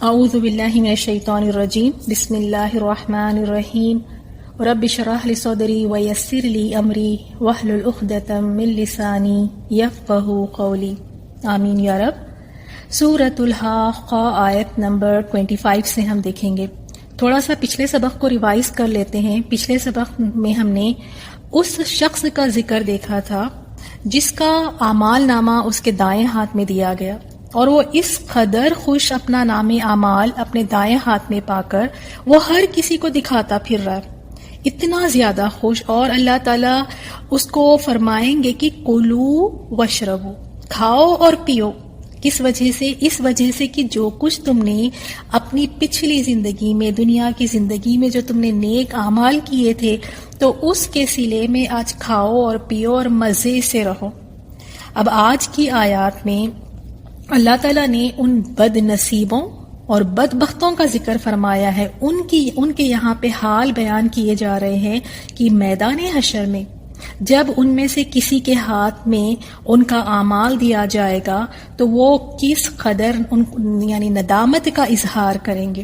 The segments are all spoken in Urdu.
اعوذ باللہ من الشیطان الرجیم بسم اللہ الرحمن الرحیم رب اشرح لی صدری ویسر لی امری واحلل عقدۃ من لسانی یفقہوا قولی آمین یا رب۔ سورۃ الحاقہ آیت نمبر 25 سے ہم دیکھیں گے۔ تھوڑا سا پچھلے سبق کو ریوائز کر لیتے ہیں۔ پچھلے سبق میں ہم نے اس شخص کا ذکر دیکھا تھا جس کا اعمال نامہ اس کے دائیں ہاتھ میں دیا گیا، اور وہ اس قدر خوش اپنا نام اعمال اپنے دائیں ہاتھ میں پا کر وہ ہر کسی کو دکھاتا پھر رہا، اتنا زیادہ خوش۔ اور اللہ تعالیٰ اس کو فرمائیں گے کہ کلو وشربو، کھاؤ اور پیو۔ کس وجہ سے؟ اس وجہ سے کہ جو کچھ تم نے اپنی پچھلی زندگی میں، دنیا کی زندگی میں جو تم نے نیک اعمال کیے تھے، تو اس کے صلے میں آج کھاؤ اور پیو اور مزے سے رہو۔ اب آج کی آیات میں اللہ تعالیٰ نے ان بد نصیبوں اور بدبختوں کا ذکر فرمایا ہے۔ ان کے یہاں پہ حال بیان کیے جا رہے ہیں کہ میدان حشر میں جب ان میں سے کسی کے ہاتھ میں ان کا اعمال دیا جائے گا تو وہ کس قدر یعنی ندامت کا اظہار کریں گے۔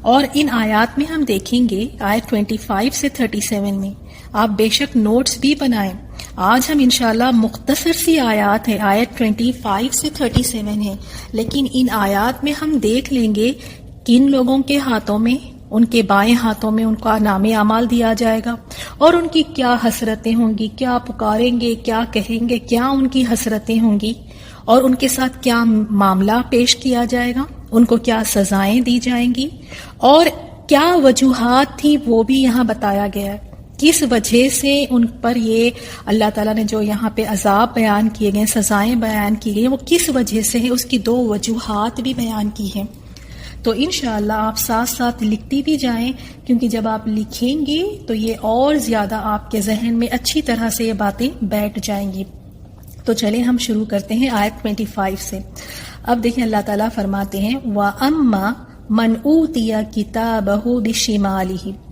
اور ان آیات میں ہم دیکھیں گے آیت 25 سے 37 میں، آپ بے شک نوٹس بھی بنائیں۔ آج ہم انشاءاللہ مختصر سی آیات ہیں، آیت 25 سے 37 ہے، لیکن ان آیات میں ہم دیکھ لیں گے کن لوگوں کے ہاتھوں میں، ان کے بائیں ہاتھوں میں ان کا نام اعمال دیا جائے گا، اور ان کی کیا حسرتیں ہوں گی، کیا پکاریں گے، کیا کہیں گے، کیا ان کی حسرتیں ہوں گی، اور ان کے ساتھ کیا معاملہ پیش کیا جائے گا، ان کو کیا سزائیں دی جائیں گی، اور کیا وجوہات تھی وہ بھی یہاں بتایا گیا ہے۔ کس وجہ سے ان پر یہ اللہ تعالیٰ نے جو یہاں پہ عذاب بیان کیے گئے، سزائیں بیان کی گئی، وہ کس وجہ سے ہیں، اس کی 2 وجوہات بھی بیان کی ہیں۔ تو انشاءاللہ آپ ساتھ ساتھ لکھتی بھی جائیں، کیونکہ جب آپ لکھیں گی تو یہ اور زیادہ آپ کے ذہن میں اچھی طرح سے یہ باتیں بیٹھ جائیں گی۔ تو چلیں ہم شروع کرتے ہیں آیت 25 سے۔ اب دیکھیں اللہ تعالیٰ فرماتے ہیں وَأَمَّا مَنْ أُوتِيَ كِتَابَهُ بِشِمَالِهِ،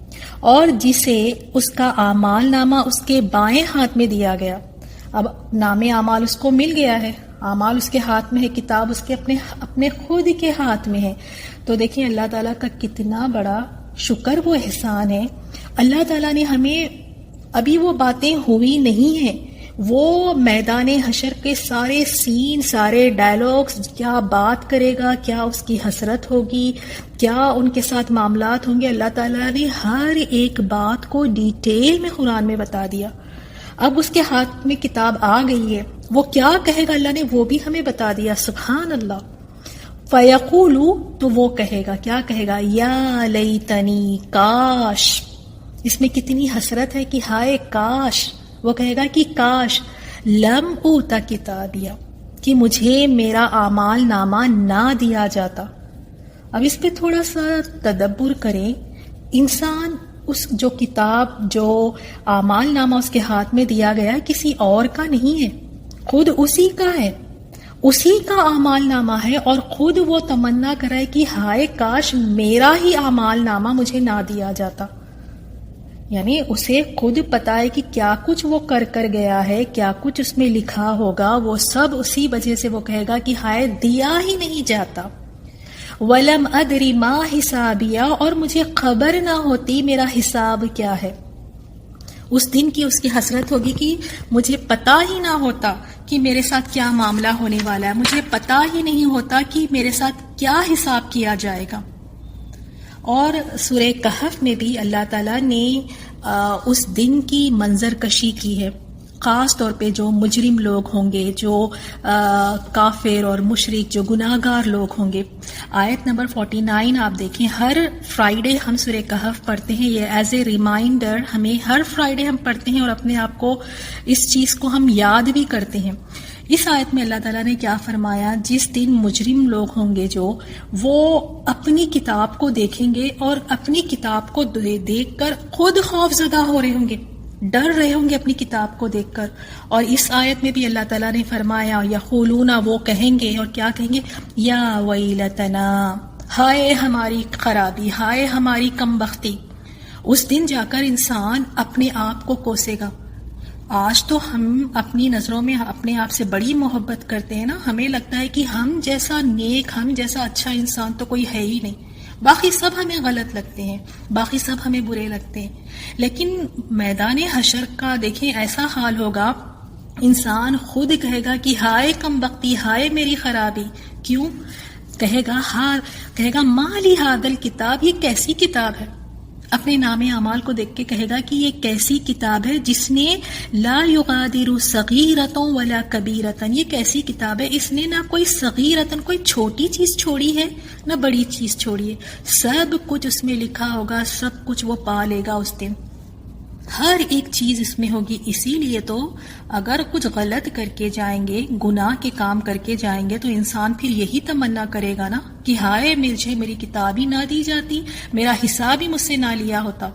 اور جسے اس کا اعمال نامہ اس کے بائیں ہاتھ میں دیا گیا۔ اب نام اعمال اس کو مل گیا ہے، اعمال اس کے ہاتھ میں ہے، کتاب اس کے اپنے خود کے ہاتھ میں ہے۔ تو دیکھیں اللہ تعالیٰ کا کتنا بڑا شکر و احسان ہے۔ اللہ تعالیٰ نے ہمیں، ابھی وہ باتیں ہوئی نہیں ہیں، وہ میدان حشر کے سارے سین، سارے ڈائلاگز، کیا بات کرے گا، کیا اس کی حسرت ہوگی، کیا ان کے ساتھ معاملات ہوں گے، اللہ تعالیٰ نے ہر ایک بات کو ڈیٹیل میں قرآن میں بتا دیا۔ اب اس کے ہاتھ میں کتاب آ گئی ہے، وہ کیا کہے گا اللہ نے وہ بھی ہمیں بتا دیا، سبحان اللہ۔ فَيَقُولُ، تو وہ کہے گا، کیا کہے گا، یا لیتنی، کاش۔ اس میں کتنی حسرت ہے کہ ہائے کاش، وہ کہے گا کہ کاش لم اوتا کتابیا، کہ مجھے میرا اعمال نامہ نہ دیا جاتا۔ اب اس پہ تھوڑا سا تدبر کریں، انسان اس جو کتاب، جو اعمال نامہ اس کے ہاتھ میں دیا گیا کسی اور کا نہیں ہے، خود اسی کا ہے، اسی کا اعمال نامہ ہے، اور خود وہ تمنا کرے کہ ہائے کاش میرا ہی اعمال نامہ مجھے نہ دیا جاتا۔ یعنی اسے خود پتا ہے کہ کیا کچھ وہ کر گیا ہے، کیا کچھ اس میں لکھا ہوگا، وہ سب اسی وجہ سے وہ کہے گا کہ ہائے دیا ہی نہیں جاتا۔ وَلَمْ أَدْرِ مَا حِسَابِيَا، اور مجھے خبر نہ ہوتی میرا حساب کیا ہے۔ اس دن کی اس کی حسرت ہوگی کہ مجھے پتا ہی نہ ہوتا کہ میرے ساتھ کیا معاملہ ہونے والا ہے، مجھے پتا ہی نہیں ہوتا کہ میرے ساتھ کیا حساب کیا جائے گا۔ اور سورہ کہف میں بھی اللہ تعالیٰ نے اس دن کی منظر کشی کی ہے، خاص طور پہ جو مجرم لوگ ہوں گے، جو کافر اور مشرک، جو گناہ گار لوگ ہوں گے۔ آیت نمبر 49 آپ دیکھیں، ہر فرائیڈے ہم سورہ کہف پڑھتے ہیں، یہ ایز اے ریمائنڈر ہمیں ہر فرائیڈے ہم پڑھتے ہیں، اور اپنے آپ کو اس چیز کو ہم یاد بھی کرتے ہیں۔ اس آیت میں اللہ تعالیٰ نے کیا فرمایا، جس دن مجرم لوگ ہوں گے جو، وہ اپنی کتاب کو دیکھیں گے اور اپنی کتاب کو دیکھ کر خود خوف زدہ ہو رہے ہوں گے، ڈر رہے ہوں گے اپنی کتاب کو دیکھ کر۔ اور اس آیت میں بھی اللہ تعالیٰ نے فرمایا یقولون، وہ کہیں گے، اور کیا کہیں گے، یا ویلتنا، ہائے ہماری خرابی، ہائے ہماری کم بختی۔ اس دن جا کر انسان اپنے آپ کو کوسے گا، آج تو ہم اپنی نظروں میں اپنے آپ سے بڑی محبت کرتے ہیں نا، ہمیں لگتا ہے کہ ہم جیسا نیک، ہم جیسا اچھا انسان تو کوئی ہے ہی نہیں، باقی سب ہمیں غلط لگتے ہیں، باقی سب ہمیں برے لگتے ہیں۔ لیکن میدان حشر کا دیکھیں ایسا حال ہوگا، انسان خود کہے گا کہ ہائے کم بختی، ہائے میری خرابی۔ کیوں کہے گا مالی ہادل کتاب، یہ کیسی کتاب ہے؟ اپنے نام اعمال کو دیکھ کے کہے گا کہ یہ کیسی کتاب ہے جس نے لا یغادر صغیرۃ ولا کبیرۃ، یہ کیسی کتاب ہے، اس نے نہ کوئی صغیرۃ کوئی چھوٹی چیز چھوڑی ہے نہ بڑی چیز چھوڑی ہے، سب کچھ اس میں لکھا ہوگا، سب کچھ وہ پا لے گا اس دن، ہر ایک چیز اس میں ہوگی۔ اسی لیے تو اگر کچھ غلط کر کے جائیں گے، گناہ کے کام کر کے جائیں گے، تو انسان پھر یہی تمنا کرے گا نا کہ ہائے مجھے میری کتاب ہی نہ دی جاتی، میرا حساب ہی مجھ سے نہ لیا ہوتا،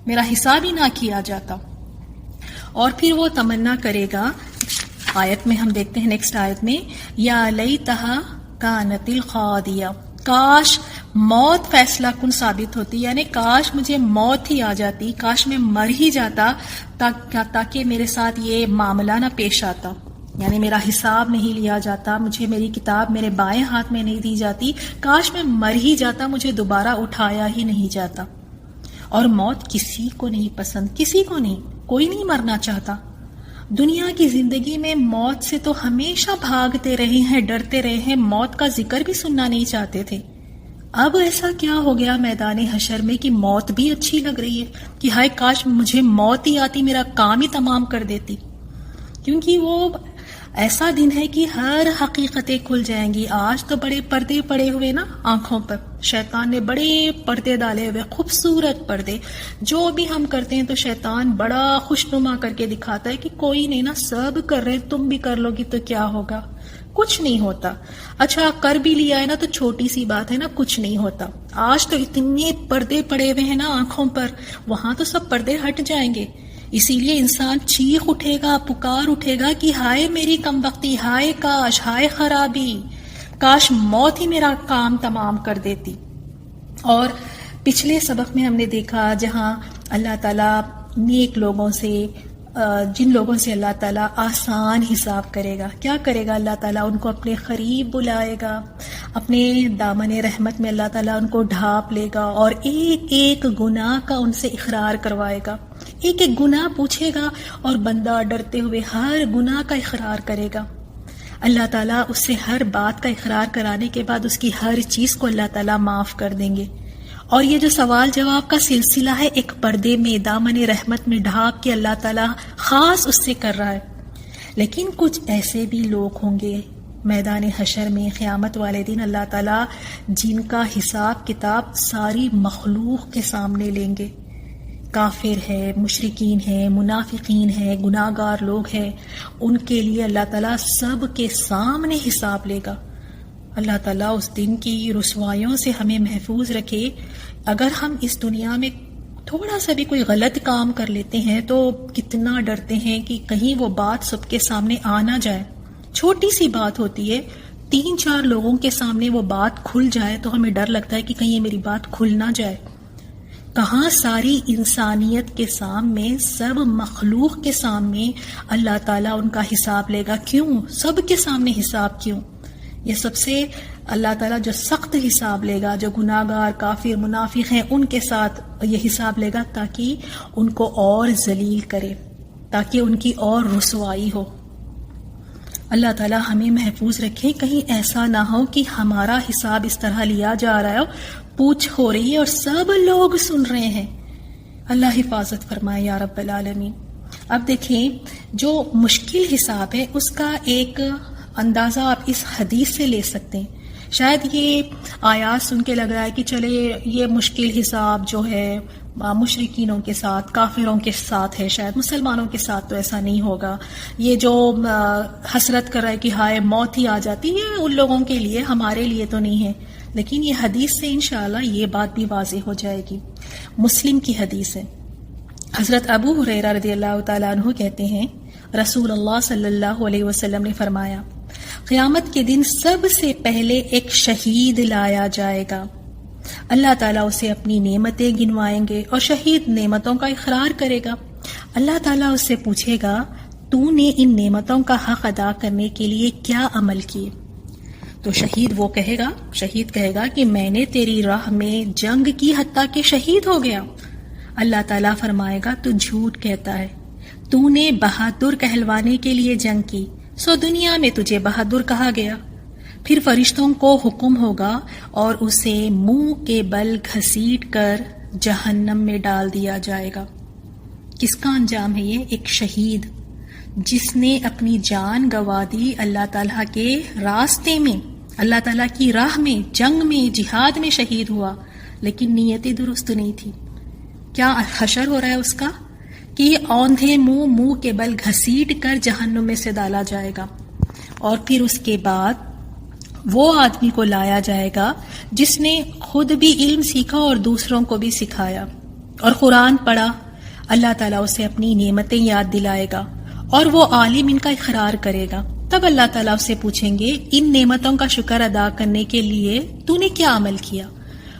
میرا حساب ہی نہ کیا جاتا۔ اور پھر وہ تمنا کرے گا، آیت میں ہم دیکھتے ہیں نیکسٹ آیت میں، یا لیتہا کانت القاضیہ، کاش موت فیصلہ کن ثابت ہوتی، یعنی کاش مجھے موت ہی آ جاتی، کاش میں مر ہی جاتا تاکہ میرے ساتھ یہ معاملہ نہ پیش آتا، یعنی میرا حساب نہیں لیا جاتا، مجھے میری کتاب میرے بائیں ہاتھ میں نہیں دی جاتی، کاش میں مر ہی جاتا، مجھے دوبارہ اٹھایا ہی نہیں جاتا۔ اور موت کسی کو نہیں پسند، کسی کو نہیں، کوئی نہیں مرنا چاہتا۔ دنیا کی زندگی میں موت سے تو ہمیشہ بھاگتے رہے ہیں، ڈرتے رہے ہیں، موت کا ذکر بھی سننا نہیں چاہتے تھے۔ اب ایسا کیا ہو گیا میدان حشر میں کہ موت بھی اچھی لگ رہی ہے کہ ہائے کاش مجھے موت ہی آتی، میرا کام ہی تمام کر دیتی۔ کیونکہ وہ ایسا دن ہے کہ ہر حقیقتیں کھل جائیں گی۔ آج تو بڑے پردے پڑے ہوئے نا آنکھوں پر، شیطان نے بڑے پردے ڈالے ہوئے، خوبصورت پردے، جو بھی ہم کرتے ہیں تو شیطان بڑا خوشنما کر کے دکھاتا ہے کہ کوئی نہیں نا، سب کر رہے ہیں، تم بھی کر لو گی تو کیا ہوگا، کچھ نہیں ہوتا۔ اچھا کر بھی لیا ہے نا تو چھوٹی سی بات ہے نا، کچھ نہیں ہوتا۔ آج تو اتنے پردے پڑے ہوئے ہیں نا آنکھوں پر، وہاں تو سب پردے ہٹ جائیں گے۔ اسی لیے انسان چیخ اٹھے گا، پکار اٹھے گا کہ ہائے میری کم بختی، ہائے کاش، ہائے خرابی، کاش موت ہی میرا کام تمام کر دیتی۔ اور پچھلے سبق میں ہم نے دیکھا جہاں اللہ تعالیٰ نیک لوگوں سے، جن لوگوں سے اللہ تعالیٰ آسان حساب کرے گا، کیا کرے گا اللہ تعالیٰ؟ ان کو اپنے قریب بلائے گا، اپنے دامن رحمت میں اللہ تعالیٰ ان کو ڈھانپ لے گا، اور ایک ایک گناہ کا ان سے اقرار کروائے گا، ایک ایک گناہ پوچھے گا، اور بندہ ڈرتے ہوئے ہر گناہ کا اقرار کرے گا۔ اللہ تعالیٰ اس سے ہر بات کا اقرار کرانے کے بعد اس کی ہر چیز کو اللہ تعالیٰ معاف کر دیں گے۔ اور یہ جو سوال جواب کا سلسلہ ہے، ایک پردے میں دامن رحمت میں ڈھانپ کے اللہ تعالیٰ خاص اس سے کر رہا ہے۔ لیکن کچھ ایسے بھی لوگ ہوں گے میدان حشر میں، قیامت والے دن، اللہ تعالیٰ جن کا حساب کتاب ساری مخلوق کے سامنے لیں گے۔ کافر ہے، مشرکین ہے، منافقین ہے، گناہ گار لوگ ہیں، ان کے لیے اللہ تعالیٰ سب کے سامنے حساب لے گا۔ اللہ تعالیٰ اس دن کی رسوائیوں سے ہمیں محفوظ رکھے۔ اگر ہم اس دنیا میں تھوڑا سا بھی کوئی غلط کام کر لیتے ہیں تو کتنا ڈرتے ہیں کہ کہیں وہ بات سب کے سامنے آ نہ جائے۔ چھوٹی سی بات ہوتی ہے، 3-4 لوگوں کے سامنے وہ بات کھل جائے تو ہمیں ڈر لگتا ہے کہ کہیں یہ میری بات کھل نہ جائے۔ کہاں ساری انسانیت کے سامنے، سب مخلوق کے سامنے اللہ تعالیٰ ان کا حساب لے گا۔ کیوں؟ سب کے سامنے حساب کیوں؟ یہ سب سے اللہ تعالیٰ جو سخت حساب لے گا، جو گناہ گار، کافر، منافق ہیں، ان کے ساتھ یہ حساب لے گا تاکہ ان کو اور ذلیل کرے، تاکہ ان کی اور رسوائی ہو۔ اللہ تعالیٰ ہمیں محفوظ رکھے، کہیں ایسا نہ ہو کہ ہمارا حساب اس طرح لیا جا رہا ہو، پوچھ ہو رہی ہے اور سب لوگ سن رہے ہیں۔ اللہ حفاظت فرمائے یا رب العالمین۔ اب دیکھیں، جو مشکل حساب ہے اس کا ایک اندازہ آپ اس حدیث سے لے سکتے ہیں۔ شاید یہ آیات سن کے لگ رہا ہے کہ چلے یہ مشکل حساب جو ہے مشرکینوں کے ساتھ، کافروں کے ساتھ ہے، شاید مسلمانوں کے ساتھ تو ایسا نہیں ہوگا۔ یہ جو حسرت کر رہا ہے کہ ہائے موت ہی آ جاتی، یہ ان لوگوں کے لیے، ہمارے لیے تو نہیں ہے۔ لیکن یہ حدیث سے انشاءاللہ یہ بات بھی واضح ہو جائے گی۔ مسلم کی حدیث ہے، حضرت ابو ہریرہ رضی اللہ تعالیٰ عنہ کہتے ہیں، رسول اللہ صلی اللہ علیہ وسلم نے فرمایا، قیامت کے دن سب سے پہلے ایک شہید لایا جائے گا، اللہ تعالیٰ اسے اپنی نعمتیں گنوائیں گے اور شہید نعمتوں کا اقرار کرے گا۔ اللہ تعالیٰ اس سے پوچھے گا تو نے ان نعمتوں کا حق ادا کرنے کے لیے کیا عمل کیے؟ تو شہید کہے گا کہ میں نے تیری راہ میں جنگ کی حتیٰ کہ شہید ہو گیا۔ اللہ تعالیٰ فرمائے گا تو جھوٹ کہتا ہے، تو نے بہادر کہلوانے کے لیے جنگ کی، سو دنیا میں تجھے بہادر کہا گیا۔ پھر فرشتوں کو حکم ہوگا اور اسے منہ کے بل گھسیٹ کر جہنم میں ڈال دیا جائے گا۔ کس کا انجام ہے یہ؟ ایک شہید جس نے اپنی جان گنوا دی اللہ تعالیٰ کے راستے میں، اللہ تعالیٰ کی راہ میں، جنگ میں، جہاد میں شہید ہوا، لیکن نیت درست نہیں تھی۔ کیا حشر ہو رہا ہے اس کا کہ اوندھے منہ کے بل گھسیٹ کر جہنم میں سے ڈالا جائے گا، اور پھر اس کے بعد وہ آدمی کو لایا جائے گا جس نے خود بھی علم سیکھا اور دوسروں کو بھی سکھایا اور قرآن پڑھا۔ اللہ تعالیٰ اسے اپنی نعمتیں یاد دلائے گا اور وہ عالم ان کا اقرار کرے گا۔ تب اللہ تعالیٰ اسے پوچھیں گے ان نعمتوں کا شکر ادا کرنے کے لیے تو نے کیا عمل کیا؟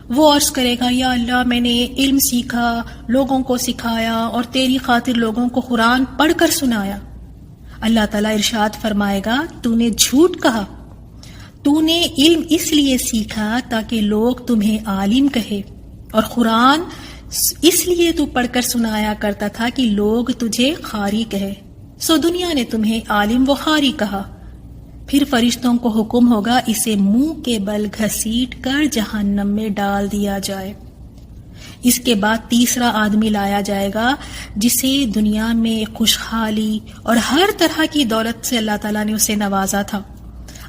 وہ عرض کرے گا یا اللہ میں نے علم سیکھا، لوگوں کو سکھایا اور تیری خاطر لوگوں کو قرآن پڑھ کر سنایا۔ اللہ تعالیٰ ارشاد فرمائے گا تو نے جھوٹ کہا، تو نے علم اس لیے سیکھا تاکہ لوگ تمہیں عالم کہے، اور قرآن اس لیے تو پڑھ کر سنایا کرتا تھا کہ لوگ تجھے قاری کہے، سو دنیا نے تمہیں عالم و قاری کہا۔ پھر فرشتوں کو حکم ہوگا اسے منہ کے بل گھسیٹ کر جہنم میں ڈال دیا جائے۔ اس کے بعد تیسرا آدمی لایا جائے گا جسے دنیا میں خوشحالی اور ہر طرح کی دولت سے اللہ تعالیٰ نے اسے نوازا تھا۔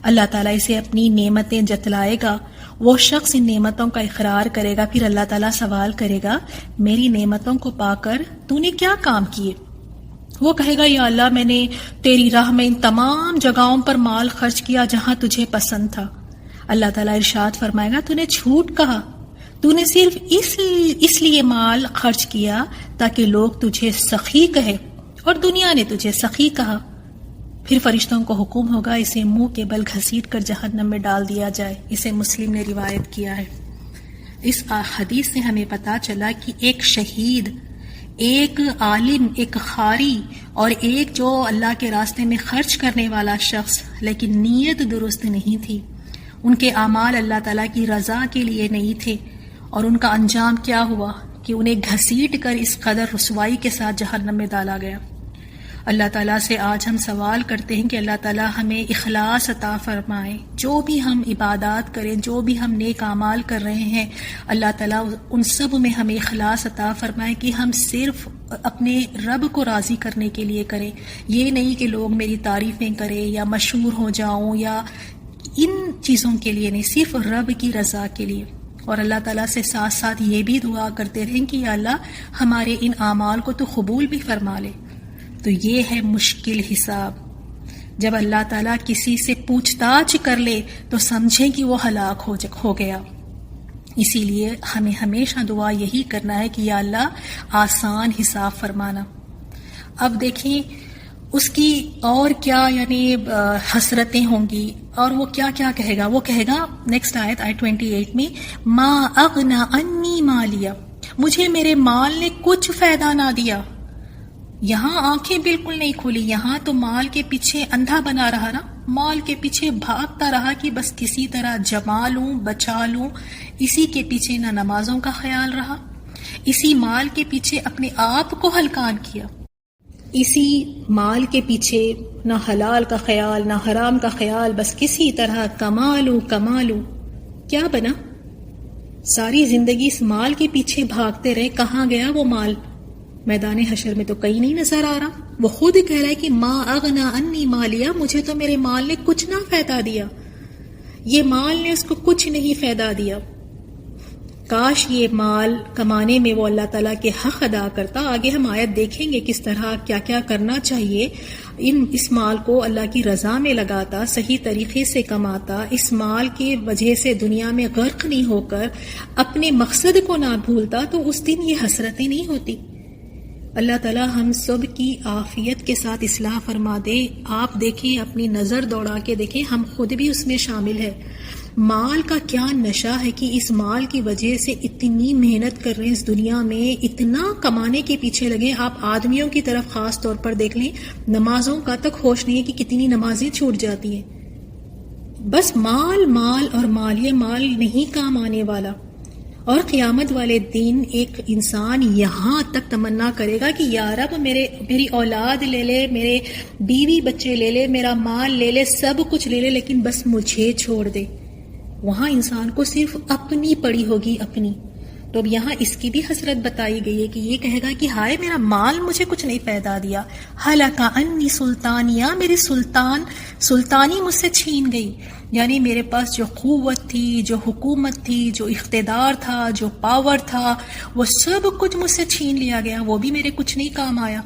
اللہ تعالیٰ اسے اپنی نعمتیں جتلائے گا، وہ شخص ان نعمتوں کا اقرار کرے گا، پھر اللہ تعالیٰ سوال کرے گا میری نعمتوں کو پا کر تو نے کیا کام کیے؟ وہ کہے گا یا اللہ میں نے تیری راہ میں ان تمام جگہوں پر مال خرچ کیا جہاں تجھے پسند تھا۔ اللہ تعالیٰ ارشاد فرمائے گا تو نے جھوٹ کہا، تو نے صرف اس لیے مال خرچ کیا تاکہ لوگ تجھے سخی کہے، اور دنیا نے تجھے سخی کہا۔ پھر فرشتوں کو حکم ہوگا اسے منہ کے بل گھسیٹ کر جہنم میں ڈال دیا جائے۔ اسے مسلم نے روایت کیا ہے۔ اس حدیث سے ہمیں پتہ چلا کہ ایک شہید، ایک عالم، ایک قاری اور ایک جو اللہ کے راستے میں خرچ کرنے والا شخص، لیکن نیت درست نہیں تھی، ان کے اعمال اللہ تعالیٰ کی رضا کے لیے نہیں تھے، اور ان کا انجام کیا ہوا کہ انہیں گھسیٹ کر اس قدر رسوائی کے ساتھ جہنم میں ڈالا گیا۔ اللہ تعالیٰ سے آج ہم سوال کرتے ہیں کہ اللہ تعالیٰ ہمیں اخلاص عطا فرمائے، جو بھی ہم عبادات کریں، جو بھی ہم نیک اعمال کر رہے ہیں، اللہ تعالیٰ ان سب میں ہمیں اخلاص عطا فرمائے کہ ہم صرف اپنے رب کو راضی کرنے کے لیے کریں، یہ نہیں کہ لوگ میری تعریفیں کریں یا مشہور ہو جاؤں، یا ان چیزوں کے لیے نہیں، صرف رب کی رضا کے لیے۔ اور اللہ تعالیٰ سے ساتھ ساتھ یہ بھی دعا کرتے رہیں کہ یا اللہ ہمارے ان اعمال کو تو قبول بھی فرما لے۔ تو یہ ہے مشکل حساب۔ جب اللہ تعالیٰ کسی سے پوچھ تاچھ کر لے تو سمجھیں کہ وہ ہلاک ہو گیا۔ اسی لیے ہمیں ہمیشہ دعا یہی کرنا ہے کہ یا اللہ آسان حساب فرمانا۔ اب دیکھیں اس کی اور کیا یعنی حسرتیں ہوں گی، اور وہ کیا کیا کہے گا۔ وہ کہے گا نیکسٹ آیت 28 میں ما اغنا انی مالیہ، مجھے میرے مال نے کچھ فائدہ نہ دیا۔ یہاں آنکھیں بالکل نہیں کھلی، یہاں تو مال کے پیچھے اندھا بنا رہا نا، مال کے پیچھے بھاگتا رہا کہ بس کسی طرح جما لوں، بچا لوں، اسی کے پیچھے نہ نمازوں کا خیال رہا، اسی مال کے پیچھے اپنے آپ کو ہلکان کیا، اسی مال کے پیچھے نہ حلال کا خیال نہ حرام کا خیال، بس کسی طرح کمالو کیا بنا؟ ساری زندگی اس مال کے پیچھے بھاگتے رہے، کہاں گیا وہ مال؟ میدان حشر میں تو کہیں نہیں نظر آ رہا۔ وہ خود ہی کہہ رہا ہے کہ ما اغنا انی مالیہ، مجھے تو میرے مال نے کچھ نہ فائدہ دیا، یہ مال نے اس کو کچھ نہیں فائدہ دیا۔ کاش یہ مال کمانے میں وہ اللہ تعالیٰ کے حق ادا کرتا۔ آگے ہم آیت دیکھیں گے کس طرح کیا کیا کرنا چاہیے، اس مال کو اللہ کی رضا میں لگاتا، صحیح طریقے سے کماتا، اس مال کی وجہ سے دنیا میں غرق نہیں ہو کر اپنے مقصد کو نہ بھولتا، تو اس دن یہ حسرتیں نہیں ہوتی۔ اللہ تعالیٰ ہم سب کی عافیت کے ساتھ اصلاح فرما دے۔ آپ دیکھیں، اپنی نظر دوڑا کے دیکھیں، ہم خود بھی اس میں شامل ہیں۔ مال کا کیا نشہ ہے کہ اس مال کی وجہ سے اتنی محنت کر رہے ہیں اس دنیا میں، اتنا کمانے کے پیچھے لگے. آپ آدمیوں کی طرف خاص طور پر دیکھ لیں، نمازوں کا تک ہوش نہیں ہے کہ کتنی نمازیں چھوٹ جاتی ہیں. بس مال مال اور مال، یہ مال نہیں کام آنے والا. اور قیامت والے دن ایک انسان یہاں تک تمنا کرے گا کہ یا رب میری اولاد لے لے، میرے بیوی بچے لے لے، میرا مال لے لے، سب کچھ لے لے، لیکن بس مجھے چھوڑ دے. وہاں انسان کو صرف اپنی پڑی ہوگی، اپنی. تو اب یہاں اس کی بھی حسرت بتائی گئی ہے کہ یہ کہے گا کہ ہائے میرا مال مجھے کچھ نہیں پیدا دیا. ہلک انی سلطانیہ، میری سلطانی مجھ سے چھین گئی. یعنی میرے پاس جو قوت تھی، جو حکومت تھی، جو اقتدار تھا، جو پاور تھا، وہ سب کچھ مجھ سے چھین لیا گیا، وہ بھی میرے کچھ نہیں کام آیا.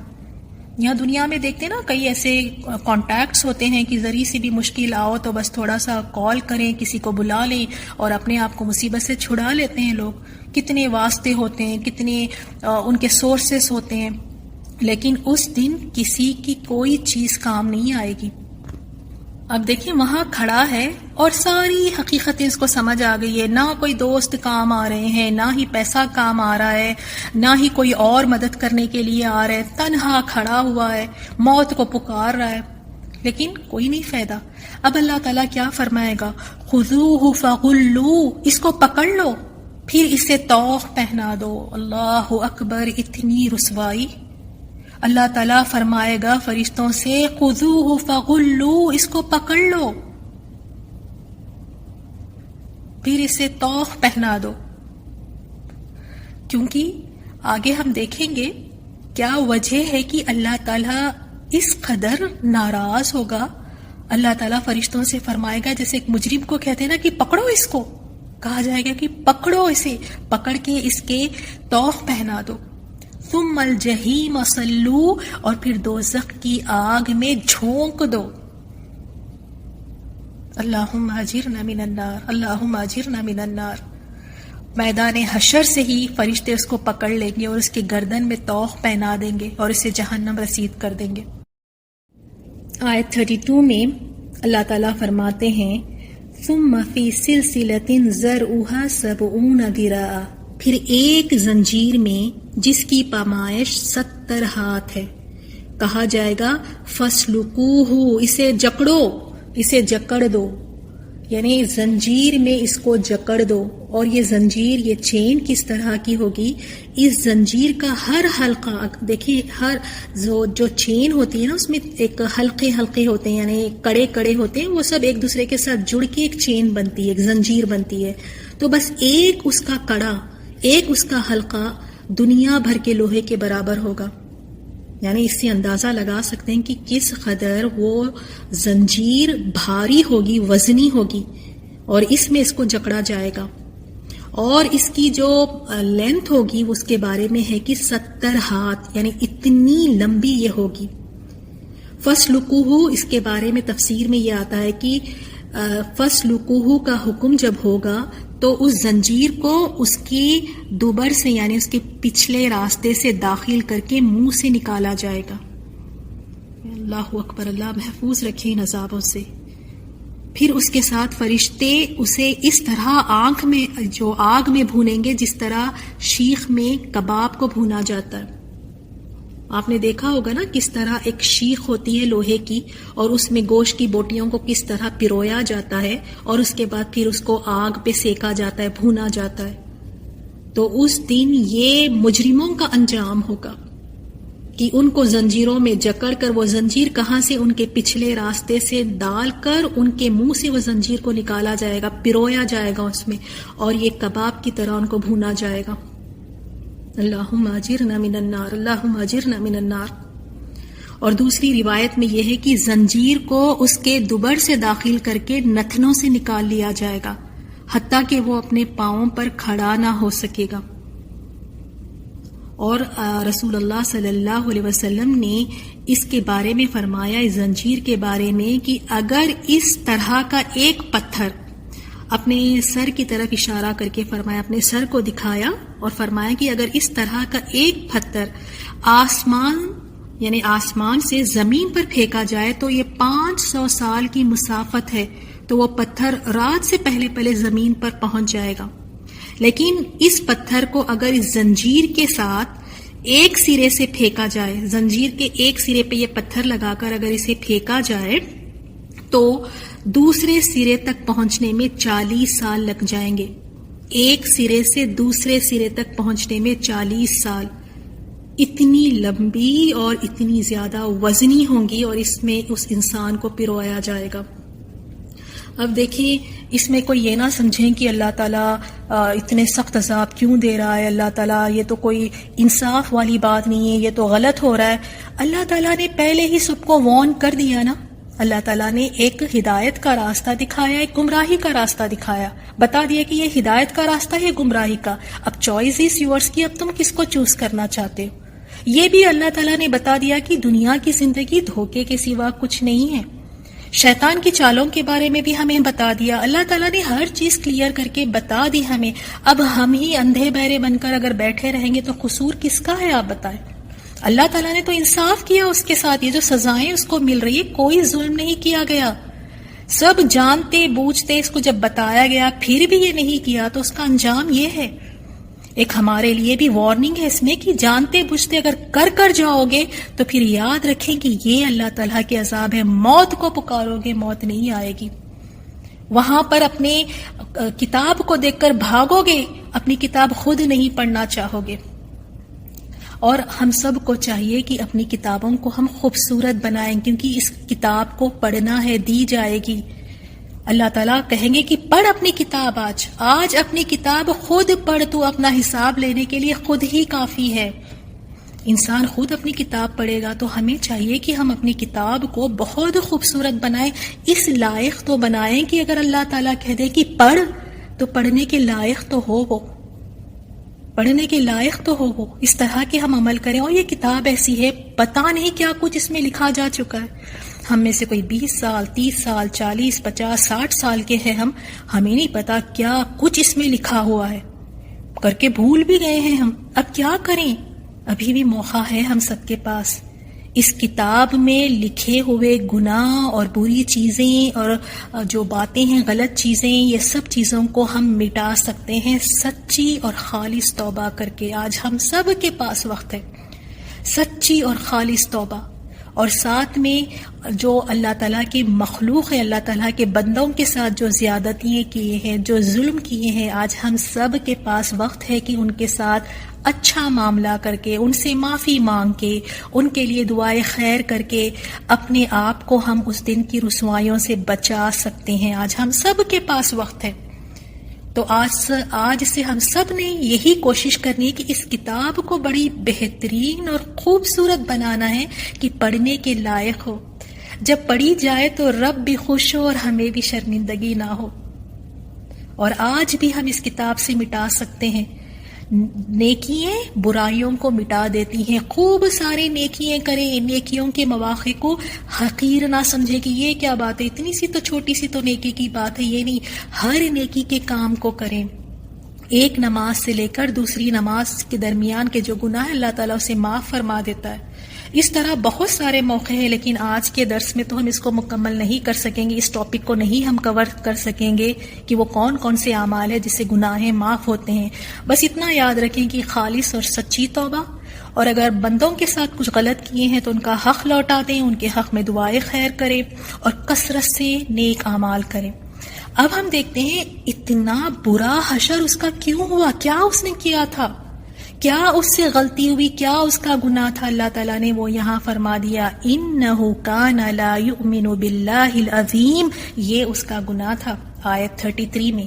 یہاں دنیا میں دیکھتے نا کئی ایسے کانٹیکٹس ہوتے ہیں کہ ذریعے سے بھی مشکل آؤ تو بس تھوڑا سا کال کریں، کسی کو بلا لیں اور اپنے آپ کو مصیبت سے چھڑا لیتے ہیں لوگ. کتنے واسطے ہوتے ہیں، کتنے ان کے سورسز ہوتے ہیں، لیکن اس دن کسی کی کوئی چیز کام نہیں آئے گی. اب دیکھیں وہاں کھڑا ہے اور ساری حقیقتیں اس کو سمجھ آ گئی ہے. نہ کوئی دوست کام آ رہے ہیں، نہ ہی پیسہ کام آ رہا ہے، نہ ہی کوئی اور مدد کرنے کے لیے آ رہا ہے. تنہا کھڑا ہوا ہے، موت کو پکار رہا ہے، لیکن کوئی نہیں فائدہ. اب اللہ تعالیٰ کیا فرمائے گا؟ خذوہ فغلوہ، اس کو پکڑ لو پھر اسے طوق پہنا دو. اللہ اکبر، اتنی رسوائی. اللہ تعالیٰ فرمائے گا فرشتوں سے خذوہ فغلوہ، اس کو پکڑ لو پھر اسے طوق پہنا دو. کیونکہ آگے ہم دیکھیں گے کیا وجہ ہے کہ اللہ تعالیٰ اس قدر ناراض ہوگا. اللہ تعالیٰ فرشتوں سے فرمائے گا، جیسے ایک مجرم کو کہتے ہیں نا کہ پکڑو اس کو، کہا جائے گا کہ پکڑو اسے، پکڑ کے اس کے طوق پہنا دو. ثم الجحیم صلو، اور پھر دوزخ کی آگ میں جھونک دو. اللہم اجرنا من النار، اللہم اجرنا من النار. میدان حشر سے ہی فرشتے اس کو پکڑ لیں گے اور اس کے گردن میں طوق پہنا دیں گے اور اسے جہنم رسید کر دیں گے. آیت 32 میں اللہ تعالیٰ فرماتے ہیں ثم فی سلسلۃ ذرعها 70 ذراعا، پھر ایک زنجیر میں جس کی پیمائش 70 ہاتھ ہے، کہا جائے گا فسلکوہ، اسے جکڑو، اسے جکڑ دو. یعنی زنجیر میں اس کو جکڑ دو. اور یہ زنجیر، یہ چین کس طرح کی ہوگی؟ اس زنجیر کا ہر حلقہ، دیکھیں ہر جو چین ہوتی ہے نا اس میں ایک حلقے ہوتے ہیں، یعنی کڑے کڑے ہوتے ہیں، وہ سب ایک دوسرے کے ساتھ جڑ کے ایک چین بنتی ہے، ایک زنجیر بنتی ہے. تو بس ایک اس کا کڑا، ایک اس کا حلقہ دنیا بھر کے لوہے کے برابر ہوگا. یعنی اس سے اندازہ لگا سکتے ہیں کہ کس قدر وہ زنجیر بھاری ہوگی، وزنی ہوگی، اور اس میں اس کو جکڑا جائے گا. اور اس کی جو لینتھ ہوگی اس کے بارے میں ہے کہ 70 ہاتھ، یعنی اتنی لمبی یہ ہوگی. فسلکوہ، اس کے بارے میں تفسیر میں یہ آتا ہے کہ فسلکوہ کا حکم جب ہوگا تو اس زنجیر کو اس کی دوبر سے، یعنی اس کے پچھلے راستے سے داخل کر کے منہ سے نکالا جائے گا. اللہ اکبر، اللہ محفوظ رکھے ان عذابوں سے. پھر اس کے ساتھ فرشتے اسے اس طرح آنکھ میں، جو آگ میں بھونیں گے جس طرح شیخ میں کباب کو بھونا جاتا ہے. آپ نے دیکھا ہوگا نا کس طرح ایک شیخ ہوتی ہے لوہے کی، اور اس میں گوشت کی بوٹیوں کو کس طرح پرویا جاتا ہے اور اس کے بعد پھر اس کو آگ پہ سیکا جاتا ہے، بھونا جاتا ہے. تو اس دن یہ مجرموں کا انجام ہوگا کہ ان کو زنجیروں میں جکڑ کر، وہ زنجیر کہاں سے؟ ان کے پچھلے راستے سے ڈال کر ان کے منہ سے وہ زنجیر کو نکالا جائے گا، پرویا جائے گا اس میں، اور یہ کباب کی طرح ان کو بھونا جائے گا. اللہم اجرنا من النار، اللہم اجرنا من النار. اور دوسری روایت میں یہ ہے کہ زنجیر کو اس کے دوبر سے داخل کر کے نتنوں سے نکال لیا جائے گا، حتیٰ کہ وہ اپنے پاؤں پر کھڑا نہ ہو سکے گا. اور رسول اللہ صلی اللہ علیہ وسلم نے اس کے بارے میں فرمایا، اس زنجیر کے بارے میں، کہ اگر اس طرح کا ایک پتھر، اپنے سر کی طرف اشارہ کر کے فرمایا، اپنے سر کو دکھایا اور فرمایا کہ اگر اس طرح کا ایک پتھر آسمان سے زمین پر پھینکا جائے تو یہ 500 سال کی مسافت ہے. تو وہ پتھر رات سے پہلے زمین پر پہنچ جائے گا. لیکن اس پتھر کو اگر اس زنجیر کے ساتھ ایک سرے سے پھینکا جائے، زنجیر کے ایک سرے پہ یہ پتھر لگا کر اگر اسے پھینکا جائے تو دوسرے سرے تک پہنچنے میں 40 سال لگ جائیں گے. ایک سرے سے دوسرے سرے تک پہنچنے میں 40 سال. اتنی لمبی اور اتنی زیادہ وزنی ہوں گی اور اس میں اس انسان کو پرویا جائے گا. اب دیکھیں اس میں کوئی یہ نہ سمجھیں کہ اللہ تعالیٰ اتنے سخت عذاب کیوں دے رہا ہے، اللہ تعالیٰ یہ تو کوئی انصاف والی بات نہیں ہے، یہ تو غلط ہو رہا ہے. اللہ تعالیٰ نے پہلے ہی سب کو وارن کر دیا نا. اللہ تعالیٰ نے ایک ہدایت کا راستہ دکھایا، ایک گمراہی کا راستہ دکھایا، بتا دیا کہ یہ ہدایت کا راستہ ہے، گمراہی کا. اب چوائس از یورس کی، اب تم کس کو چوز کرنا چاہتے ہو. یہ بھی اللہ تعالیٰ نے بتا دیا کہ دنیا کی زندگی دھوکے کے سوا کچھ نہیں ہے. شیطان کی چالوں کے بارے میں بھی ہمیں بتا دیا. اللہ تعالیٰ نے ہر چیز کلیئر کر کے بتا دی ہمیں. اب ہم ہی اندھے بہرے بن کر اگر بیٹھے رہیں گے تو قصور کس کا ہے آپ بتائیں. اللہ تعالیٰ نے تو انصاف کیا اس کے ساتھ. یہ جو سزائیں اس کو مل رہی ہے کوئی ظلم نہیں کیا گیا. سب جانتے بوجھتے اس کو جب بتایا گیا پھر بھی یہ نہیں کیا تو اس کا انجام یہ ہے. ایک ہمارے لیے بھی وارننگ ہے اس میں کہ جانتے بوجھتے اگر کر جاؤ گے تو پھر یاد رکھیں کہ یہ اللہ تعالیٰ کے عذاب ہے. موت کو پکارو گے موت نہیں آئے گی. وہاں پر اپنے کتاب کو دیکھ کر بھاگو گے، اپنی کتاب خود نہیں پڑھنا چاہو گے. اور ہم سب کو چاہیے کہ اپنی کتابوں کو ہم خوبصورت بنائیں، کیونکہ اس کتاب کو پڑھنا ہے، دی جائے گی. اللہ تعالیٰ کہیں گے کہ پڑھ اپنی کتاب. آج اپنی کتاب خود پڑھ، تو اپنا حساب لینے کے لیے خود ہی کافی ہے. انسان خود اپنی کتاب پڑھے گا تو ہمیں چاہیے کہ ہم اپنی کتاب کو بہت خوبصورت بنائیں، اس لائق تو بنائیں کہ اگر اللہ تعالیٰ کہہ دے کہ پڑھ تو پڑھنے کے لائق تو ہو وہ، پڑھنے کے لائق تو ہو وہ. اس طرح کے ہم عمل کریں. اور یہ کتاب ایسی ہے پتہ نہیں کیا کچھ اس میں لکھا جا چکا ہے. ہم میں سے کوئی 20 سال 30 سال 40 50 60 سال کے ہیں، ہمیں نہیں پتا کیا کچھ اس میں لکھا ہوا ہے، کر کے بھول بھی گئے ہیں ہم. اب کیا کریں؟ ابھی بھی موقع ہے ہم سب کے پاس. اس کتاب میں لکھے ہوئے گناہ اور بری چیزیں اور جو باتیں ہیں غلط چیزیں، یہ سب چیزوں کو ہم مٹا سکتے ہیں سچی اور خالص توبہ کر کے. آج ہم سب کے پاس وقت ہے سچی اور خالص توبہ. اور ساتھ میں جو اللہ تعالیٰ کی مخلوق ہے، اللہ تعالیٰ کے بندوں کے ساتھ جو زیادتیاں کیے ہیں، جو ظلم کیے ہیں، آج ہم سب کے پاس وقت ہے کہ ان کے ساتھ اچھا معاملہ کر کے، ان سے معافی مانگ کے، ان کے لیے دعائے خیر کر کے اپنے آپ کو ہم اس دن کی رسوائیوں سے بچا سکتے ہیں. آج ہم سب کے پاس وقت ہے. تو آج سے ہم سب نے یہی کوشش کرنی ہے کہ اس کتاب کو بڑی بہترین اور خوبصورت بنانا ہے کہ پڑھنے کے لائق ہو. جب پڑھی جائے تو رب بھی خوش ہو اور ہمیں بھی شرمندگی نہ ہو. اور آج بھی ہم اس کتاب سے مٹا سکتے ہیں. نیکیاں برائیوں کو مٹا دیتی ہیں. خوب سارے نیکیاں کریں، نیکیوں کے مواقع کو حقیر نہ سمجھے کہ یہ کیا بات ہے، اتنی سی تو چھوٹی سی تو نیکی کی بات ہے. یہ نہیں، ہر نیکی کے کام کو کریں. ایک نماز سے لے کر دوسری نماز کے درمیان کے جو گناہ ہے اللہ تعالیٰ اسے معاف فرما دیتا ہے. اس طرح بہت سارے موقع ہیں، لیکن آج کے درس میں تو ہم اس کو مکمل نہیں کر سکیں گے. اس ٹاپک کو نہیں ہم کور کر سکیں گے کہ وہ کون کون سے اعمال ہیں جس سے گناہیں معاف ہوتے ہیں. بس اتنا یاد رکھیں کہ خالص اور سچی توبہ، اور اگر بندوں کے ساتھ کچھ غلط کیے ہیں تو ان کا حق لوٹا دیں، ان کے حق میں دعائے خیر کریں اور کثرت سے نیک اعمال کریں. اب ہم دیکھتے ہیں اتنا برا حشر اس کا کیوں ہوا، کیا اس نے کیا تھا، کیا اس سے غلطی ہوئی، کیا اس کا گناہ تھا. اللہ تعالیٰ نے وہ یہاں فرما دیا انہ کان لا یؤمن باللہ العظیم. یہ اس کا گناہ تھا آیت 33 میں.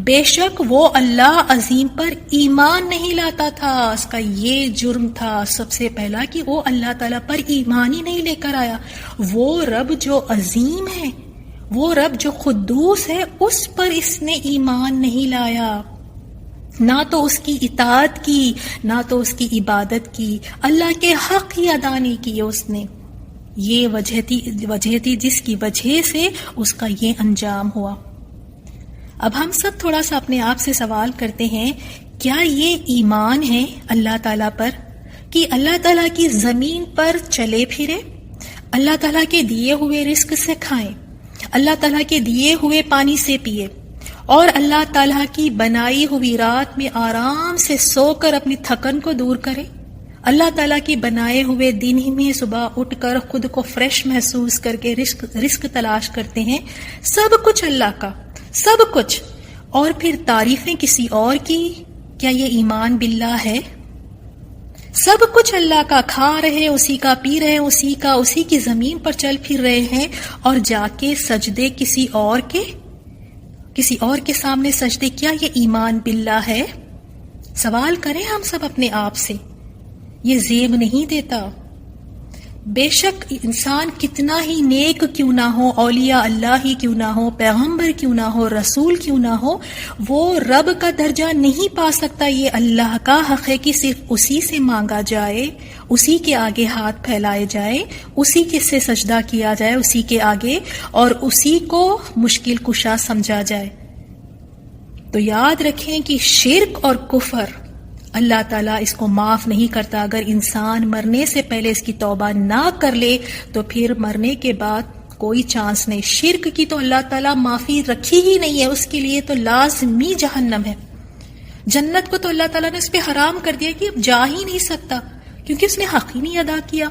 بے شک وہ اللہ عظیم پر ایمان نہیں لاتا تھا. اس کا یہ جرم تھا سب سے پہلا کہ وہ اللہ تعالیٰ پر ایمان ہی نہیں لے کر آیا. وہ رب جو عظیم ہے، وہ رب جو قدوس ہے، اس پر اس نے ایمان نہیں لایا. نہ تو اس کی اطاعت کی، نہ تو اس کی عبادت کی، اللہ کے حق ہی ادا نہیں کیے اس نے. یہ وجہ تھی جس کی وجہ سے اس کا یہ انجام ہوا. اب ہم سب تھوڑا سا اپنے آپ سے سوال کرتے ہیں، کیا یہ ایمان ہے اللہ تعالیٰ پر کہ اللہ تعالیٰ کی زمین پر چلے پھرے، اللہ تعالیٰ کے دیے ہوئے رزق سے کھائیں، اللہ تعالیٰ کے دیے ہوئے پانی سے پیے، اور اللہ تعالیٰ کی بنائی ہوئی رات میں آرام سے سو کر اپنی تھکن کو دور کرے، اللہ تعالیٰ کی بنائے ہوئے دن ہی میں صبح اٹھ کر خود کو فریش محسوس کر کے رزق تلاش کرتے ہیں، سب کچھ اللہ کا، سب کچھ، اور پھر تعریفیں کسی اور کی، کیا یہ ایمان باللہ ہے؟ سب کچھ اللہ کا، کھا رہے اسی کا، پی رہے اسی کا، اسی کی زمین پر چل پھر رہے ہیں، اور جا کے سجدے کسی اور کے سامنے سجدے، کیا یہ ایمان باللہ ہے؟ سوال کریں ہم سب اپنے آپ سے، یہ زیب نہیں دیتا۔ بے شک انسان کتنا ہی نیک کیوں نہ ہو، اولیاء اللہ ہی کیوں نہ ہو، پیغمبر کیوں نہ ہو، رسول کیوں نہ ہو، وہ رب کا درجہ نہیں پا سکتا۔ یہ اللہ کا حق ہے کہ صرف اسی سے مانگا جائے، اسی کے آگے ہاتھ پھیلائے جائے، اسی کے سے سجدہ کیا جائے، اسی کے آگے، اور اسی کو مشکل کشا سمجھا جائے۔ تو یاد رکھیں کہ شرک اور کفر اللہ تعالیٰ اس کو معاف نہیں کرتا۔ اگر انسان مرنے سے پہلے اس کی توبہ نہ کر لے تو پھر مرنے کے بعد کوئی چانس نہیں۔ شرک کی تو اللہ تعالیٰ معافی رکھی ہی نہیں ہے، اس کے لیے تو لازمی جہنم ہے۔ جنت کو تو اللہ تعالیٰ نے اس پہ حرام کر دیا کہ اب جا ہی نہیں سکتا، کیونکہ اس نے حق ہی نہیں ادا کیا،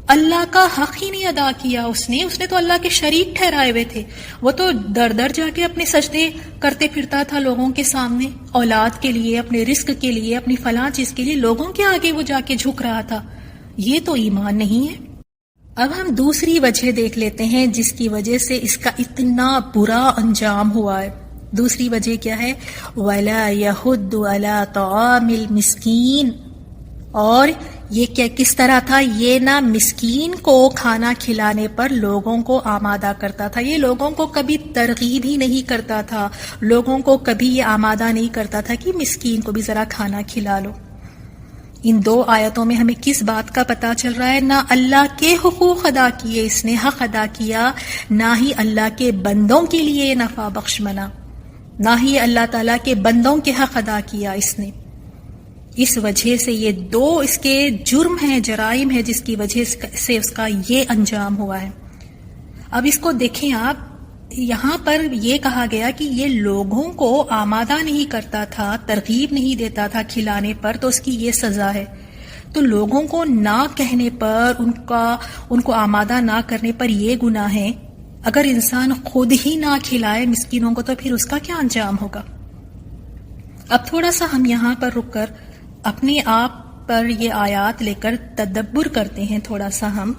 اللہ کا حق ہی نہیں ادا کیا اس نے تو اللہ کے شریک ٹھہرائے ہوئے تھے۔ وہ تو در در جا کے اپنے سجدے کرتے پھرتا تھا لوگوں کے سامنے، اولاد کے لیے، اپنے رزق کے لیے، اپنی فلاں چیز کے لیے لوگوں کے آگے وہ جا کے جھک رہا تھا۔ یہ تو ایمان نہیں ہے۔ اب ہم دوسری وجہ دیکھ لیتے ہیں جس کی وجہ سے اس کا اتنا برا انجام ہوا ہے۔ دوسری وجہ کیا ہے؟ وَلَا يَحُضُّ عَلَىٰ طَعَامِ الْمِسْكِينِ، اور یہ کیا کس طرح تھا؟ یہ نہ مسکین کو کھانا کھلانے پر لوگوں کو آمادہ کرتا تھا، یہ لوگوں کو کبھی ترغیب ہی نہیں کرتا تھا، لوگوں کو کبھی یہ آمادہ نہیں کرتا تھا کہ مسکین کو بھی ذرا کھانا کھلا لو۔ ان دو آیتوں میں ہمیں کس بات کا پتہ چل رہا ہے؟ نہ اللہ کے حقوق ادا کیے اس نے، حق ادا کیا، نہ ہی اللہ کے بندوں کے لیے نفع بخش بنا، نہ ہی اللہ تعالیٰ کے بندوں کے حق ادا کیا اس نے۔ اس وجہ سے یہ دو اس کے جرم ہیں، جرائم ہیں، جس کی وجہ سے اس کا یہ انجام ہوا ہے۔ اب اس کو دیکھیں آپ، یہاں پر یہ کہا گیا کہ یہ لوگوں کو آمادہ نہیں کرتا تھا، ترغیب نہیں دیتا تھا کھلانے پر، تو اس کی یہ سزا ہے۔ تو لوگوں کو نہ کہنے پر، ان کو آمادہ نہ کرنے پر یہ گناہ ہے۔ اگر انسان خود ہی نہ کھلائے مسکینوں کو تو پھر اس کا کیا انجام ہوگا؟ اب تھوڑا سا ہم یہاں پر رک کر اپنے آپ پر یہ آیات لے کر تدبر کرتے ہیں۔ تھوڑا سا ہم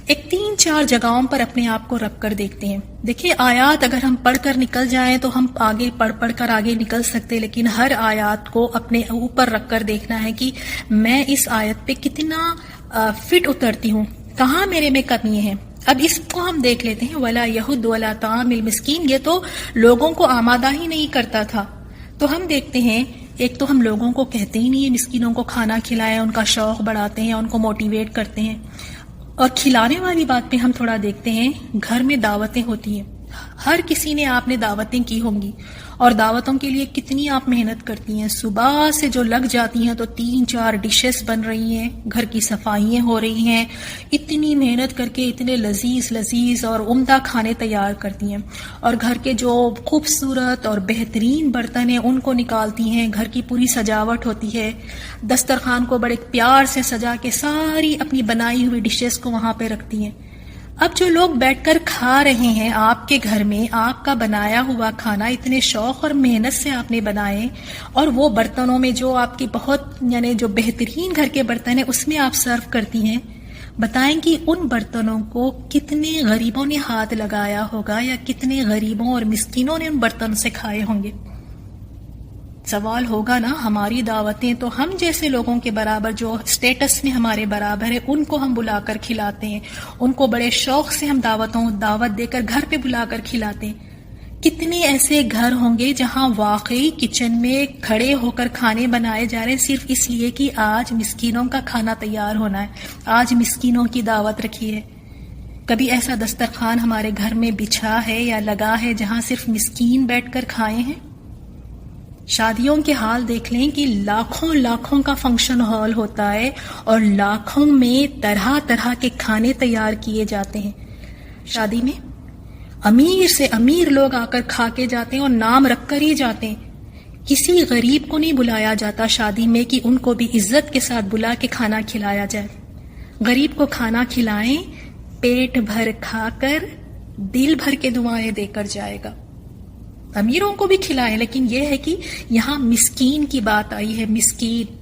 ایک 3-4 جگہوں پر اپنے آپ کو رکھ کر دیکھتے ہیں۔ دیکھیں آیات اگر ہم پڑھ کر نکل جائیں تو ہم آگے پڑھ کر آگے نکل سکتے، لیکن ہر آیات کو اپنے اوپر رکھ کر دیکھنا ہے کہ میں اس آیت پہ کتنا فٹ اترتی ہوں، کہاں میرے میں کمی ہے۔ اب اس کو ہم دیکھ لیتے ہیں، وَلَا يَحُضُّ عَلَىٰ طَعَامِ الْمِسْكِينِ، یہ تو لوگوں کو آمادہ ہی نہیں کرتا تھا۔ تو ہم دیکھتے ہیں، ایک تو ہم لوگوں کو کہتے ہی نہیں ہے مسکینوں کو کھانا کھلائیں، ان کا شوق بڑھاتے ہیں، ان کو موٹیویٹ کرتے ہیں۔ اور کھلانے والی بات پہ ہم تھوڑا دیکھتے ہیں، گھر میں دعوتیں ہوتی ہیں، ہر کسی نے آپ نے دعوتیں کی ہوں گی، اور دعوتوں کے لیے کتنی آپ محنت کرتی ہیں، صبح سے جو لگ جاتی ہیں تو 3-4 ڈشز بن رہی ہیں، گھر کی صفائیاں ہو رہی ہیں، اتنی محنت کر کے اتنے لذیذ اور عمدہ کھانے تیار کرتی ہیں، اور گھر کے جو خوبصورت اور بہترین برتن ہیں ان کو نکالتی ہیں، گھر کی پوری سجاوٹ ہوتی ہے، دسترخوان کو بڑے پیار سے سجا کے ساری اپنی بنائی ہوئی ڈشز کو وہاں پہ رکھتی ہیں۔ اب جو لوگ بیٹھ کر کھا رہے ہیں آپ کے گھر میں، آپ کا بنایا ہوا کھانا اتنے شوق اور محنت سے آپ نے بنائے، اور وہ برتنوں میں جو آپ کی بہت یعنی جو بہترین گھر کے برتن ہیں اس میں آپ سرو کرتی ہیں، بتائیں کہ ان برتنوں کو کتنے غریبوں نے ہاتھ لگایا ہوگا، یا کتنے غریبوں اور مسکینوں نے ان برتنوں سے کھائے ہوں گے؟ سوال ہوگا نا، ہماری دعوتیں تو ہم جیسے لوگوں کے برابر، جو سٹیٹس میں ہمارے برابر ہے، ان کو ہم بلا کر کھلاتے ہیں، ان کو بڑے شوق سے ہم دعوت دے کر گھر پہ بلا کر کھلاتے ہیں۔ کتنے ایسے گھر ہوں گے جہاں واقعی کچن میں کھڑے ہو کر کھانے بنائے جا رہے ہیں صرف اس لیے کہ آج مسکینوں کا کھانا تیار ہونا ہے، آج مسکینوں کی دعوت رکھی ہے۔ کبھی ایسا دسترخوان ہمارے گھر میں بچھا ہے یا لگا ہے جہاں صرف مسکین بیٹھ کر کھائے ہیں؟ شادیوں کے حال دیکھ لیں کہ لاکھوں کا فنکشن ہال ہوتا ہے، اور لاکھوں میں طرح طرح کے کھانے تیار کیے جاتے ہیں شادی میں، امیر سے امیر لوگ آ کر کھا کے جاتے ہیں اور نام رکھ کر ہی جاتے ہیں. کسی غریب کو نہیں بلایا جاتا شادی میں کہ ان کو بھی عزت کے ساتھ بلا کے کھانا کھلایا جائے. غریب کو کھانا کھلائیں، پیٹ بھر کھا کر دل بھر کے دعائیں دے کر جائے گا. امیروں کو بھی کھلائیں، لیکن یہ ہے کہ یہاں مسکین کی بات آئی ہے. مسکین،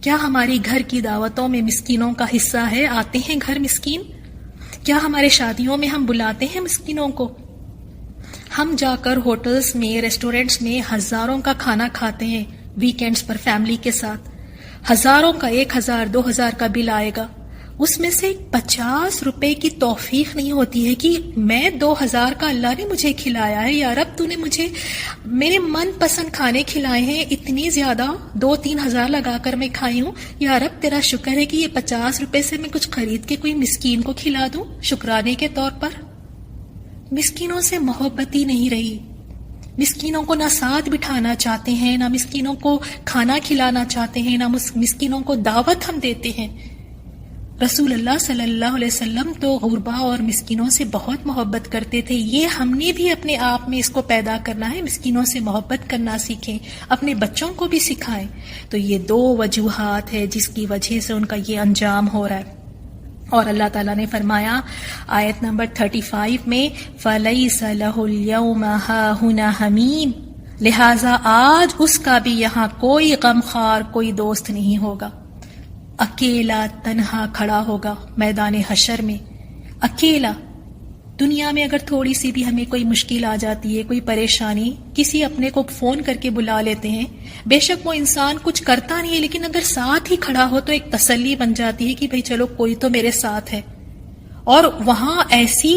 کیا ہماری گھر کی دعوتوں میں مسکینوں کا حصہ ہے؟ آتے ہیں گھر مسکین؟ کیا ہمارے شادیوں میں ہم بلاتے ہیں مسکینوں کو؟ ہم جا کر ہوٹلز میں، ریسٹورینٹس میں ہزاروں کا کھانا کھاتے ہیں ویکینڈز پر فیملی کے ساتھ. ہزاروں کا، 1000 2000 کا بل آئے گا. اس میں سے 50 روپے کی توفیق نہیں ہوتی ہے کہ میں 2000 کا اللہ نے مجھے کھلایا ہے، یا رب تو نے مجھے میرے من پسند کھانے کھلائے ہیں، اتنی زیادہ 2-3 ہزار لگا کر میں کھائی ہوں، یا رب تیرا شکر ہے کہ یہ 50 روپے سے میں کچھ خرید کے کوئی مسکین کو کھلا دوں شکرانے کے طور پر. مسکینوں سے محبت ہی نہیں رہی. مسکینوں کو نہ ساتھ بٹھانا چاہتے ہیں، نہ مسکینوں کو کھانا کھلانا چاہتے ہیں، نہ مسکینوں کو دعوت ہم دیتے ہیں. رسول اللہ صلی اللہ علیہ وسلم تو غربا اور مسکینوں سے بہت محبت کرتے تھے. یہ ہم نے بھی اپنے آپ میں اس کو پیدا کرنا ہے، مسکینوں سے محبت کرنا سیکھیں، اپنے بچوں کو بھی سکھائیں. تو یہ 2 وجوہات ہے جس کی وجہ سے ان کا یہ انجام ہو رہا ہے. اور اللہ تعالیٰ نے فرمایا آیت نمبر 35 میں فَلَيْسَ لَهُ الْيَوْمَ هَاهُنَا حَمِيمٌ، لہٰذا آج اس کا بھی یہاں کوئی غمخوار، کوئی دوست نہیں ہوگا. اکیلا تنہا کھڑا ہوگا میدان حشر میں، اکیلا. دنیا میں اگر تھوڑی سی بھی ہمیں کوئی مشکل آ جاتی ہے، کوئی پریشانی، کسی اپنے کو فون کر کے بلا لیتے ہیں. بے شک وہ انسان کچھ کرتا نہیں ہے، لیکن اگر ساتھ ہی کھڑا ہو تو ایک تسلی بن جاتی ہے کہ بھئی چلو کوئی تو میرے ساتھ ہے. اور وہاں ایسی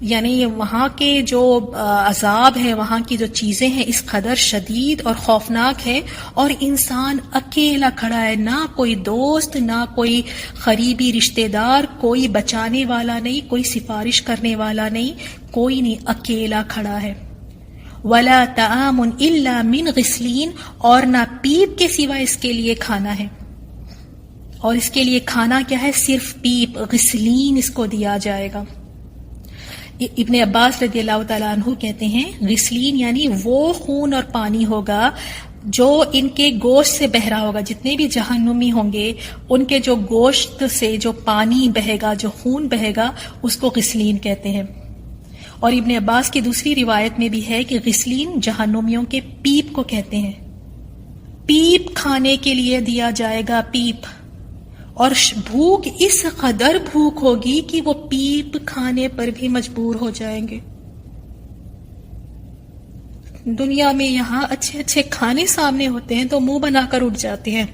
یعنی وہاں کے جو عذاب ہے، وہاں کی جو چیزیں ہیں اس قدر شدید اور خوفناک ہے، اور انسان اکیلا کھڑا ہے، نہ کوئی دوست، نہ کوئی قریبی رشتہ دار، کوئی بچانے والا نہیں، کوئی سفارش کرنے والا نہیں، کوئی نہیں، اکیلا کھڑا ہے. وَلَا طَعَامٌ إِلَّا مِنْ غِسْلِينَ، اور نہ پیپ کے سوا اس کے لیے کھانا ہے. اور اس کے لیے کھانا کیا ہے؟ صرف پیپ، غسلین اس کو دیا جائے گا. ابن عباس رضی اللہ تعالیٰ عنہ کہتے ہیں غسلین یعنی وہ خون اور پانی ہوگا جو ان کے گوشت سے بہ رہا ہوگا. جتنے بھی جہنمی ہوں گے ان کے جو گوشت سے جو پانی بہے گا، جو خون بہے گا، اس کو غسلین کہتے ہیں. اور ابن عباس کی دوسری روایت میں بھی ہے کہ غسلین جہنمیوں کے پیپ کو کہتے ہیں. پیپ کھانے کے لیے دیا جائے گا، پیپ. اور بھوک اس قدر بھوک ہوگی کہ وہ پیپ کھانے پر بھی مجبور ہو جائیں گے. دنیا میں یہاں اچھے اچھے کھانے سامنے ہوتے ہیں تو منہ بنا کر اٹھ جاتے ہیں،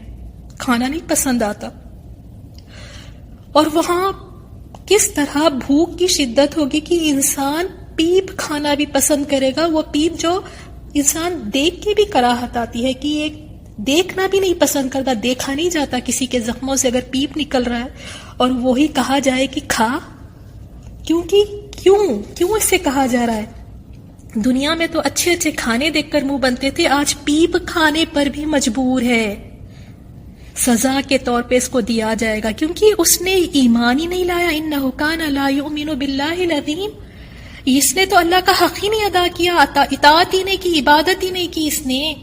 کھانا نہیں پسند آتا. اور وہاں کس طرح بھوک کی شدت ہوگی کہ انسان پیپ کھانا بھی پسند کرے گا. وہ پیپ جو انسان دیکھ کے بھی کراہت آتی ہے کہ ایک دیکھنا بھی نہیں پسند کرتا، دیکھا نہیں جاتا کسی کے زخموں سے اگر پیپ نکل رہا ہے اور وہی کہا جائے کہ کھا. کیوں اس سے کہا جا رہا ہے؟ دنیا میں تو اچھے اچھے کھانے دیکھ کر منہ بنتے تھے، آج پیپ کھانے پر بھی مجبور ہے. سزا کے طور پہ اس کو دیا جائے گا کیونکہ اس نے ایمان ہی نہیں لایا. انہ کان لا یؤمن باللہ العظیم، اس نے تو اللہ کا حق ہی نہیں ادا کیا، اطاعت ہی نہیں کی، عبادت ہی نہیں کی اس نے،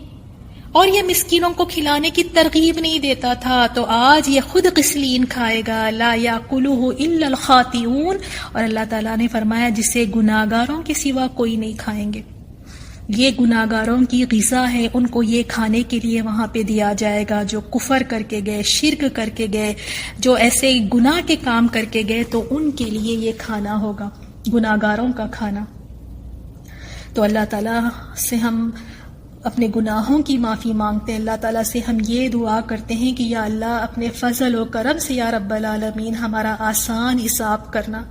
اور یہ مسکینوں کو کھلانے کی ترغیب نہیں دیتا تھا. تو آج یہ خود غسلین کھائے گا. لا یاکلہ الا الخاطئون، اور اللہ تعالیٰ نے فرمایا جسے گناہگاروں کے سوا کوئی نہیں کھائیں گے. یہ گناہگاروں کی غذا ہے، ان کو یہ کھانے کے لیے وہاں پہ دیا جائے گا جو کفر کر کے گئے، شرک کر کے گئے، جو ایسے گناہ کے کام کر کے گئے، تو ان کے لیے یہ کھانا ہوگا، گناہگاروں کا کھانا. تو اللہ تعالیٰ سے ہم اپنے گناہوں کی معافی مانگتے ہیں. اللہ تعالیٰ سے ہم یہ دعا کرتے ہیں کہ یا اللہ اپنے فضل و کرم سے یا رب العالمین ہمارا آسان حساب کرنا.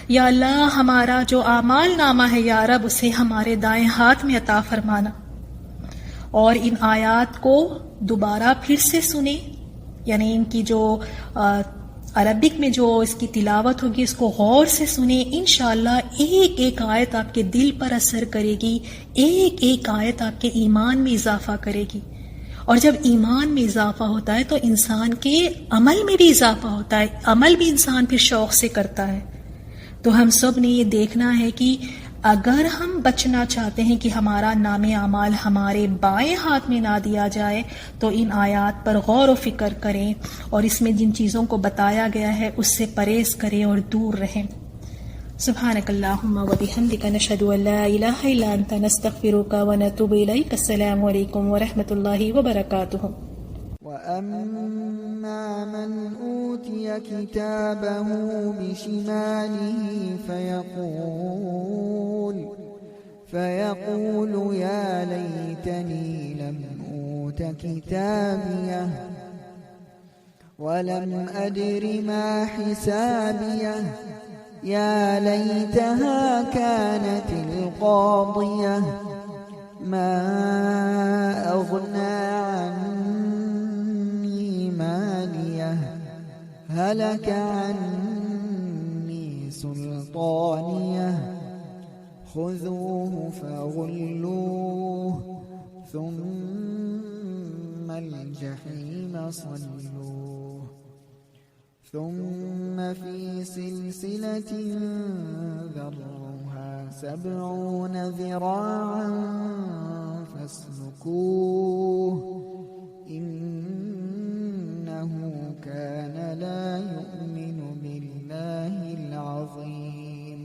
یا اللہ ہمارا جو اعمال نامہ ہے یا رب اسے ہمارے دائیں ہاتھ میں عطا فرمانا. اور ان آیات کو دوبارہ پھر سے سنیں، یعنی ان کی جو عربک میں جو اس کی تلاوت ہوگی اس کو غور سے سنیں. انشاءاللہ ایک ایک آیت آپ کے دل پر اثر کرے گی، ایک ایک آیت آپ کے ایمان میں اضافہ کرے گی. اور جب ایمان میں اضافہ ہوتا ہے تو انسان کے عمل میں بھی اضافہ ہوتا ہے، عمل بھی انسان پھر شوق سے کرتا ہے. تو ہم سب نے یہ دیکھنا ہے کہ اگر ہم بچنا چاہتے ہیں کہ ہمارا نام اعمال ہمارے بائیں ہاتھ میں نہ دیا جائے تو ان آیات پر غور و فکر کریں اور اس میں جن چیزوں کو بتایا گیا ہے اس سے پرہیز کریں اور دور رہیں۔ سبحانک اللہم و بحمدک، نشہد ان لا الہ الا انت، نستغفرک و نتوب الیک۔ السلام علیکم ورحمۃ اللہ وبرکاتہ۔ وَأَمَّا مَنْ أُوتِيَ كِتَابَهُ بِشِمَالِهِ فيقول يا ليتني لم أوت كتابيه ولم أدر ما حسابيه يا ليتها كانت القاضية ما أغنى عني ماليه هلك عني سلطانيه خذوه فغلوه ثم الجحيم صلوه ثم في سلسلة ذرعها 70 ذراعا فاسلكوه إنه كان لا يؤمن بالله العظيم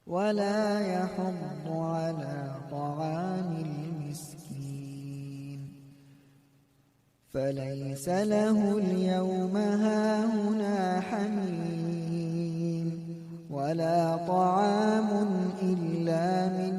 ولا يحض على طعام المسكين فليس له اليوم هاهنا حميم ولا طعام إلا من